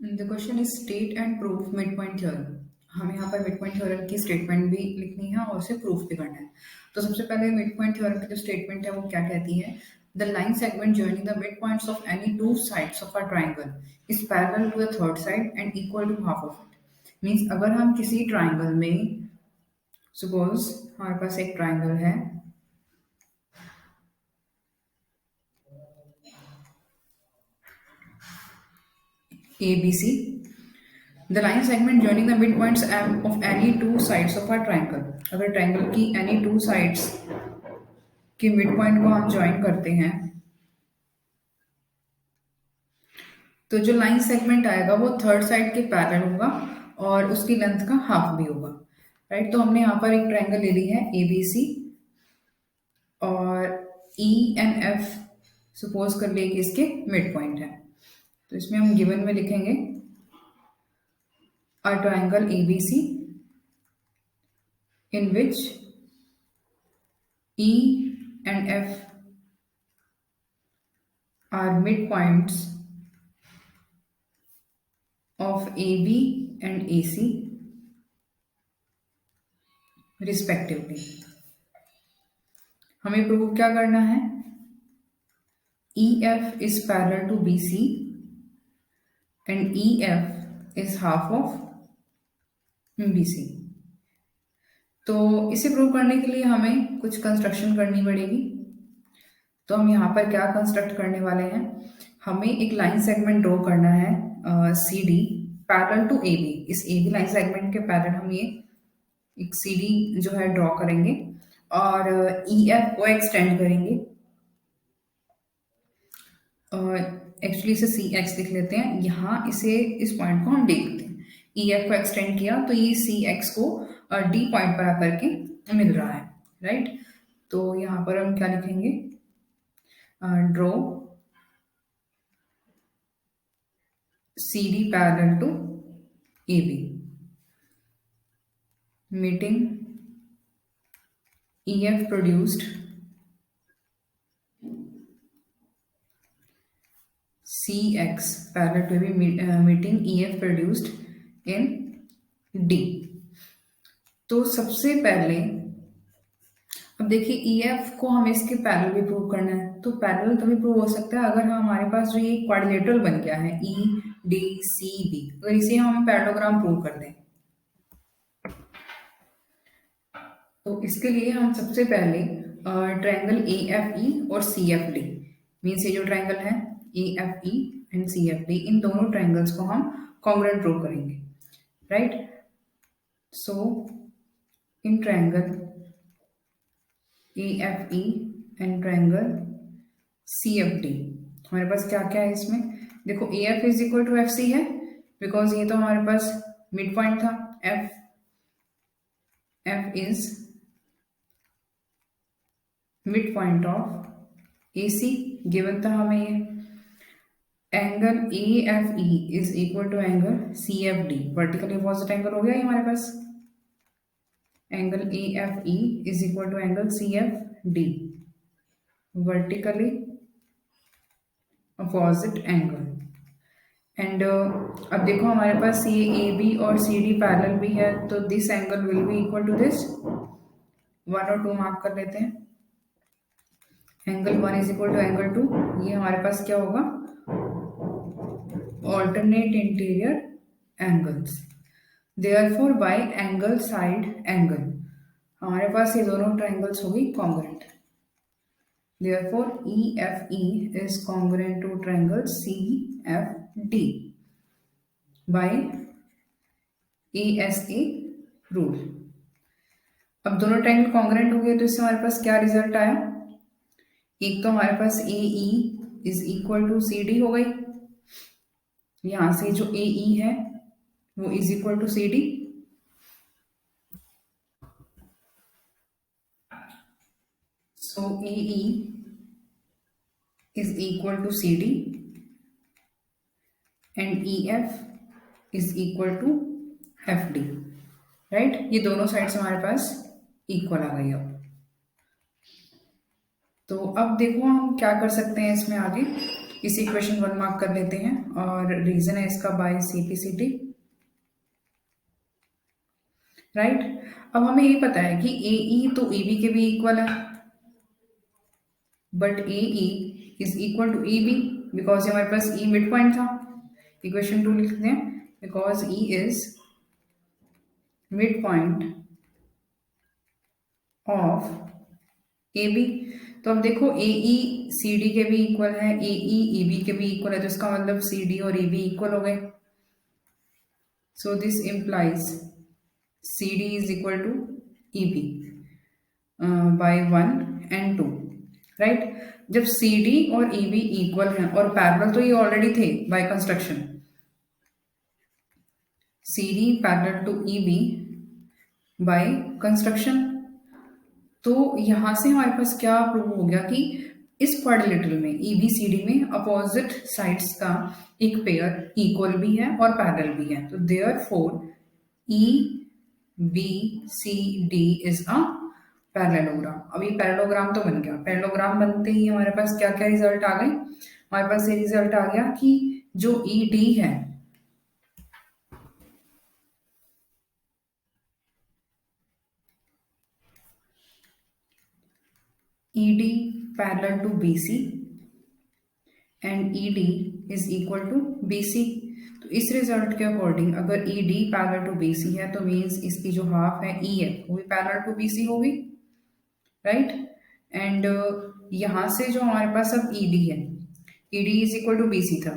The question is state and proof mid point theorem. हमें यहाँ पर मिड पॉइंट थ्योरम की स्टेटमेंट भी लिखनी है और उसे प्रूफ भी करना है। तो सबसे पहले मिड पॉइंट थ्योरम की जो स्टेटमेंट है वो क्या कहती है? The line segment joining the mid points of any two sides of a triangle is parallel to the third side and equal to half of it. Means अगर हम किसी ट्राइंगल में, सपोज हमारे पास एक ट्राइंगल है ABC, the line segment joining the mid points of any two sides of a triangle. अगर triangle की any two sides के मिड पॉइंट को हम ज्वाइन करते हैं तो जो लाइन सेगमेंट आएगा वो थर्ड साइड के पैरेलल होगा और उसकी लेंथ का हाफ भी होगा। राइट, तो हमने यहाँ पर एक ट्राइंगल ले ली है ABC और E एंड F सपोज कर लिए कि इसके मिड पॉइंट है। तो इसमें हम गिवन में लिखेंगे a triangle ABC in which E and F are midpoints of AB and AC respectively। हमें प्रूव क्या करना है? EF is parallel to BC and EF is half of BC। तो इसे प्रूव करने के लिए हमें कुछ कंस्ट्रक्शन करनी पड़ेगी। तो हम यहाँ पर क्या कंस्ट्रक्ट करने वाले हैं? हमें एक लाइन सेगमेंट ड्रॉ करना है CD पैरेलल टू AB। इस AB लाइन सेगमेंट के पैरेलल हम ये एक CD जो है ड्रॉ करेंगे और EF को एक्सटेंड करेंगे। एक्चुअली इसे CX लिख लेते हैं। यहाँ इसे इस पॉइंट को हम D लिखते हैं। EF को एक्सटेंड किया तो ये CX को D पॉइंट पर आकर के मिल रहा है। राइट, तो यहाँ पर हम क्या लिखेंगे? Draw CD parallel to AB meeting EF produced CX parallel to be meeting EF produced in D। तो सबसे पहले अब देखिए EF को हमें इसके पैरेलल भी प्रूव करना है। तो पैरेलल तभी प्रूव हो सकता है अगर हमारे पास जो ये क्वाड्रिलेटरल बन गया है EDCB, तो इसे हम पैरेललोग्राम प्रूव कर दें। तो इसके लिए हम सबसे पहले ट्रायंगल AFE और CFD, मीन्स ये जो ट्रायंगल है AFE एंड CFD, इन दोनों ट्रायंगल्स को हम कॉन्ग्रुएंट प्रूव करेंगे। Right, so in triangle AFE and triangle CFD हमारे पास क्या क्या है इसमें? देखो AF is equal to FC है बिकॉज ये तो हमारे पास मिड पॉइंट था। F is mid point of AC given था हमें ये। Angle AFE is equal to angle CFD, vertically opposite angle हो गया ये हमारे पास। Angle AFE is equal to angle CFD, vertically opposite angle. And अब देखो हमारे पास ये AB और CD पैरेलल भी है, तो this angle will be equal to this. 1 और 2 मार्क कर लेते हैं। Angle 1 is equal to angle 2, ये हमारे पास क्या होगा? Alternate interior angles. Therefore by angle side angle हमारे पास ये दोनों ट्रायंगल्स होगी congruent. Therefore EFE is congruent to triangle CFD by ASA rule. अब दोनों ट्रायंगल कॉन्ग्रुएंट हो गए तो इससे हमारे पास क्या रिजल्ट आया? एक तो हमारे पास AE is equal to CD हो गई, यहां से जो AE है वो is equal to CD, so AE is equal to CD and EF is equal to FD। Right, ये दोनों साइड्स हमारे पास इक्वल आ गई। अब तो अब देखो हम क्या कर सकते हैं इसमें आगे। इसी इक्वेशन 1 मार्क कर लेते हैं और रीजन है इसका बाय CPCT, राइट। अब हमें ये पता है कि AE तो EB के भी इक्वल है, but AE is equal to EB because हमारे पास E मिड पॉइंट था। इक्वेशन 2 लिखते हैं, because E is mid point of AB। तो अब देखो AE CD के भी इक्वल है, AE EB के भी इक्वल है, तो इसका मतलब CD और EB इक्वल हो गए। So this implies CD is equal to EB by 1 and 2, right. जब CD और EB इक्वल हैं और पैरेलल तो ये ऑलरेडी थे by construction, CD parallel to EB by construction, तो यहां से हमारे पास क्या प्रूव हो गया कि इस क्वाड्रिलेटरल में EBCD में अपोजिट साइड्स का एक पेयर इक्वल भी है और पैरेलल भी है, तो therefore EBCD is a parallelogram. अब ये पैरेललोग्राम तो बन गया। पैरेललोग्राम बनते ही हमारे पास क्या क्या रिजल्ट आ गए, हमारे पास ये रिजल्ट आ गया कि जो ED है, ED parallel to BC and ED is equal to BC। तो इस रिजल्ट के अकॉर्डिंग अगर ED पैरेलल टू BC है तो मीन्स इसकी जो हाफ है EF वो भी पैरेलल टू BC होगी, राइट। एंड यहां से जो हमारे पास अब ED है, ED is equal to BC था,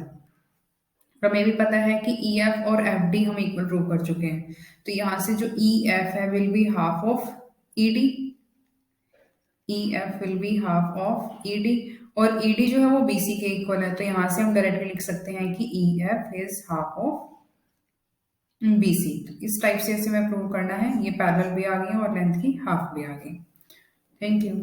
हमें भी पता है कि EF और FD हम इक्वल प्रूव कर चुके हैं, तो यहां से जो EF है will be half of ED, EF will be half of ED, और ED जो है वो BC के इक्वल है, तो यहां से हम डायरेक्टली लिख सकते हैं कि EF is half of BC। तो इस टाइप से इसे हमें प्रूव करना है। ये पैरेलल भी आ गई है और लेंथ की हाफ भी आ गई। Thank you.